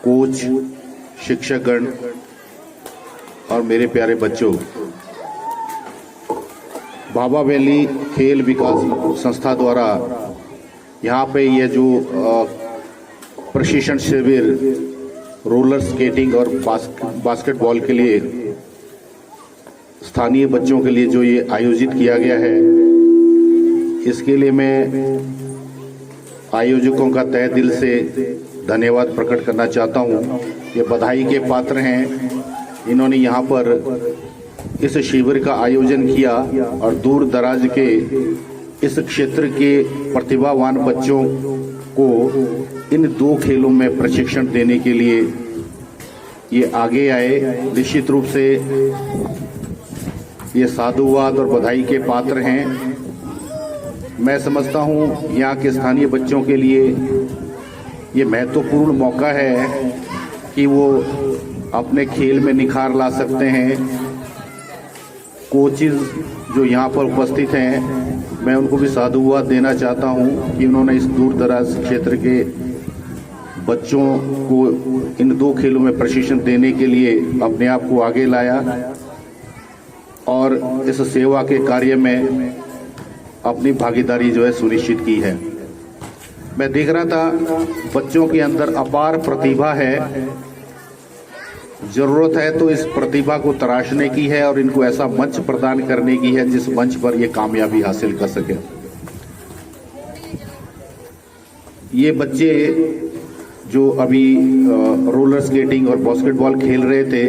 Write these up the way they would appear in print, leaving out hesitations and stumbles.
Coach, शिक्षकगण और मेरे प्यारे बच्चों, भाभा वैली खेल विकास संस्था द्वारा यहाँ पे ये जो प्रशिक्षण शिविर रोलर स्केटिंग और बास्केटबॉल के लिए स्थानीय बच्चों के लिए जो ये आयोजित किया गया है, इसके लिए मैं आयोजकों का तहे दिल से धन्यवाद प्रकट करना चाहता हूँ। ये बधाई के पात्र हैं। इन्होंने यहाँ पर इस शिविर का आयोजन किया और दूर दराज के इस क्षेत्र के प्रतिभावान बच्चों को इन दो खेलों में प्रशिक्षण देने के लिए ये आगे आए। निश्चित रूप से ये साधुवाद और बधाई के पात्र हैं। मैं समझता हूँ यहाँ के स्थानीय बच्चों के लिए ये महत्वपूर्ण मौका है कि वो अपने खेल में निखार ला सकते हैं। कोचेज जो यहाँ पर उपस्थित हैं, मैं उनको भी साधुवाद देना चाहता हूँ कि उन्होंने इस दूर दराज क्षेत्र के बच्चों को इन दो खेलों में प्रशिक्षण देने के लिए अपने आप को आगे लाया और इस सेवा के कार्य में अपनी भागीदारी जो है सुनिश्चित की है। मैं देख रहा था बच्चों के अंदर अपार प्रतिभा है। जरूरत है तो इस प्रतिभा को तराशने की है और इनको ऐसा मंच प्रदान करने की है जिस मंच पर ये कामयाबी हासिल कर सके। ये बच्चे जो अभी रोलर स्केटिंग और बास्केटबॉल खेल रहे थे,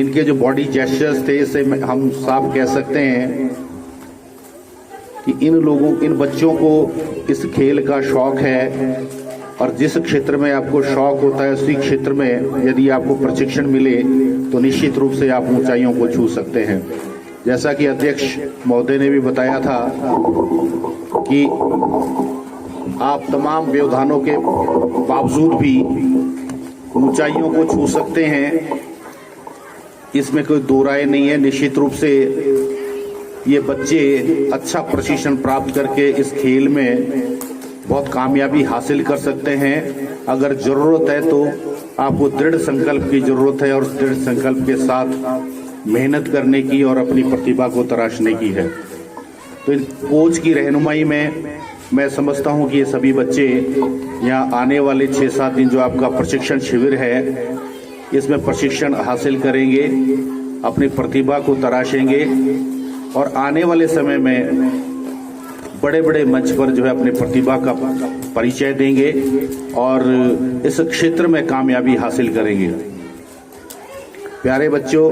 इनके जो बॉडी जेस्चर्स थे, इससे हम साफ कह सकते हैं कि इन बच्चों को इस खेल का शौक है और जिस क्षेत्र में आपको शौक होता है उसी क्षेत्र में यदि आपको प्रशिक्षण मिले तो निश्चित रूप से आप ऊंचाइयों को छू सकते हैं। जैसा कि अध्यक्ष महोदय ने भी बताया था कि आप तमाम व्यवधानों के बावजूद भी ऊंचाइयों को छू सकते हैं, इसमें कोई दो राय नहीं है। निश्चित रूप से ये बच्चे अच्छा प्रशिक्षण प्राप्त करके इस खेल में बहुत कामयाबी हासिल कर सकते हैं। अगर जरूरत है तो आपको दृढ़ संकल्प की जरूरत है और दृढ़ संकल्प के साथ मेहनत करने की और अपनी प्रतिभा को तराशने की है। तो इन कोच की रहनुमाई में मैं समझता हूं कि ये सभी बच्चे यहाँ आने वाले 6-7 दिन जो आपका प्रशिक्षण शिविर है, इसमें प्रशिक्षण हासिल करेंगे, अपनी प्रतिभा को तराशेंगे और आने वाले समय में बड़े बड़े मंच पर जो है अपनी प्रतिभा का परिचय देंगे और इस क्षेत्र में कामयाबी हासिल करेंगे। प्यारे बच्चों,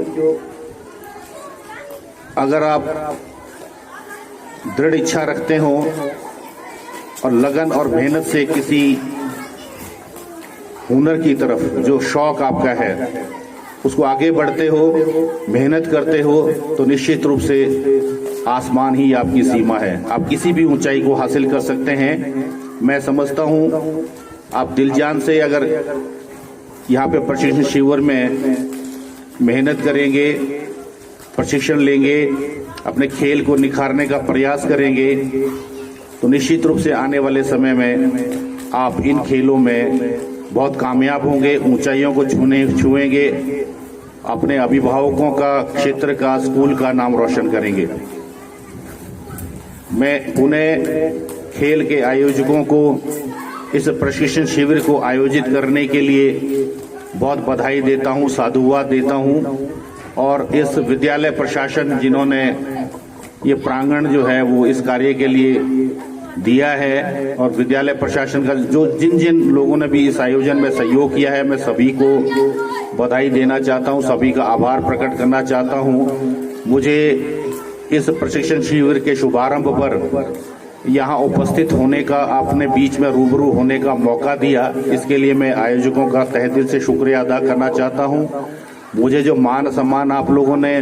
अगर आप दृढ़ इच्छा रखते हो और लगन और मेहनत से किसी हुनर की तरफ, जो शौक आपका है, उसको आगे बढ़ते हो, मेहनत करते हो, तो निश्चित रूप से आसमान ही आपकी सीमा है। आप किसी भी ऊंचाई को हासिल कर सकते हैं। मैं समझता हूं आप दिल जान से अगर यहाँ पे प्रशिक्षण शिविर में मेहनत करेंगे, प्रशिक्षण लेंगे, अपने खेल को निखारने का प्रयास करेंगे, तो निश्चित रूप से आने वाले समय में आप इन खेलों में बहुत कामयाब होंगे, ऊंचाइयों को छुएंगे, अपने अभिभावकों का, क्षेत्र का, स्कूल का नाम रोशन करेंगे। मैं उन्हें खेल के आयोजकों को इस प्रशिक्षण शिविर को आयोजित करने के लिए बहुत बधाई देता हूं, साधुवाद देता हूं और इस विद्यालय प्रशासन जिन्होंने ये प्रांगण जो है वो इस कार्य के लिए दिया है और विद्यालय प्रशासन का जो जिन लोगों ने भी इस आयोजन में सहयोग किया है, मैं सभी को बधाई देना चाहता हूं, सभी का आभार प्रकट करना चाहता हूं। मुझे इस प्रशिक्षण शिविर के शुभारंभ पर यहाँ उपस्थित होने का, अपने बीच में रूबरू होने का मौका दिया, इसके लिए मैं आयोजकों का तहे दिल से शुक्रिया अदा करना चाहता हूं। मुझे जो मान सम्मान आप लोगों ने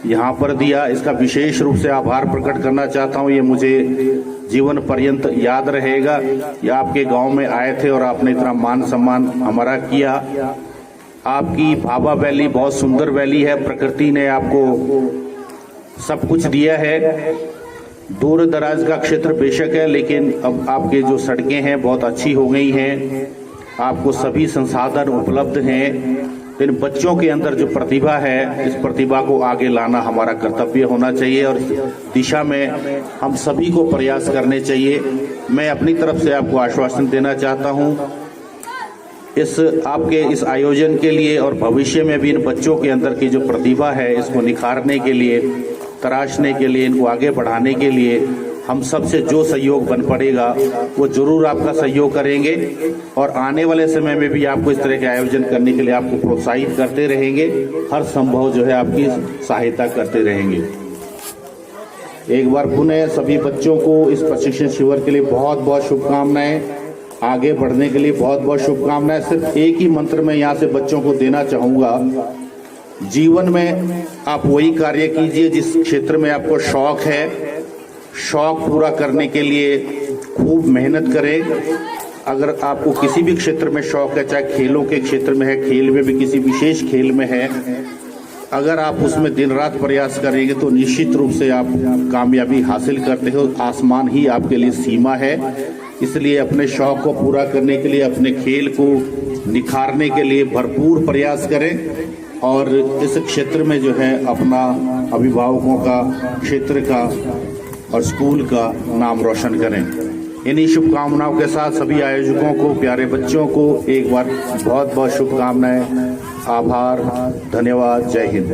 यहाँ पर दिया, इसका विशेष रूप से आभार प्रकट करना चाहता हूँ। ये मुझे जीवन पर्यंत याद रहेगा। ये आपके गांव में आए थे और आपने इतना मान सम्मान हमारा किया। आपकी भाभा वैली बहुत सुंदर वैली है, प्रकृति ने आपको सब कुछ दिया है। दूर दराज का क्षेत्र बेशक है, लेकिन अब आपके जो सड़कें हैं बहुत अच्छी हो गई हैं। आपको सभी संसाधन उपलब्ध हैं। इन बच्चों के अंदर जो प्रतिभा है, इस प्रतिभा को आगे लाना हमारा कर्तव्य होना चाहिए और दिशा में हम सभी को प्रयास करने चाहिए। मैं अपनी तरफ से आपको आश्वासन देना चाहता हूं, आपके इस आयोजन के लिए और भविष्य में भी इन बच्चों के अंदर की जो प्रतिभा है, इसको निखारने के लिए, तराशने के लिए, इनको आगे बढ़ाने के लिए हम सबसे जो सहयोग बन पड़ेगा वो जरूर आपका सहयोग करेंगे और आने वाले समय में भी आपको इस तरह के आयोजन करने के लिए आपको प्रोत्साहित करते रहेंगे। हर संभव जो है आपकी सहायता करते रहेंगे। एक बार पुनः सभी बच्चों को इस प्रशिक्षण शिविर के लिए बहुत बहुत शुभकामनाएं। आगे बढ़ने के लिए बहुत बहुत शुभकामनाएं। सिर्फ एक ही मंत्र मैं यहाँ से बच्चों को देना चाहूँगा, जीवन में आप वही कार्य कीजिए जिस क्षेत्र में आपको शौक है। शौक पूरा करने के लिए खूब मेहनत करें। अगर आपको किसी भी क्षेत्र में शौक है, चाहे खेलों के क्षेत्र में है, खेल में भी किसी विशेष खेल में है, अगर आप उसमें दिन रात प्रयास करेंगे तो निश्चित रूप से आप कामयाबी हासिल करते हो। आसमान ही आपके लिए सीमा है। इसलिए अपने शौक को पूरा करने के लिए, अपने खेल को निखारने के लिए भरपूर प्रयास करें और इस क्षेत्र में जो है अपना अभिभावकों का, क्षेत्र का और स्कूल का नाम रोशन करें। इन्हीं शुभकामनाओं के साथ सभी आयोजकों को, प्यारे बच्चों को एक बार बहुत बहुत शुभकामनाएं। आभार, धन्यवाद, जय हिंद।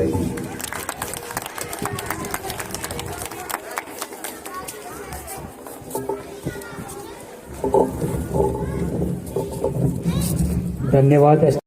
धन्यवाद।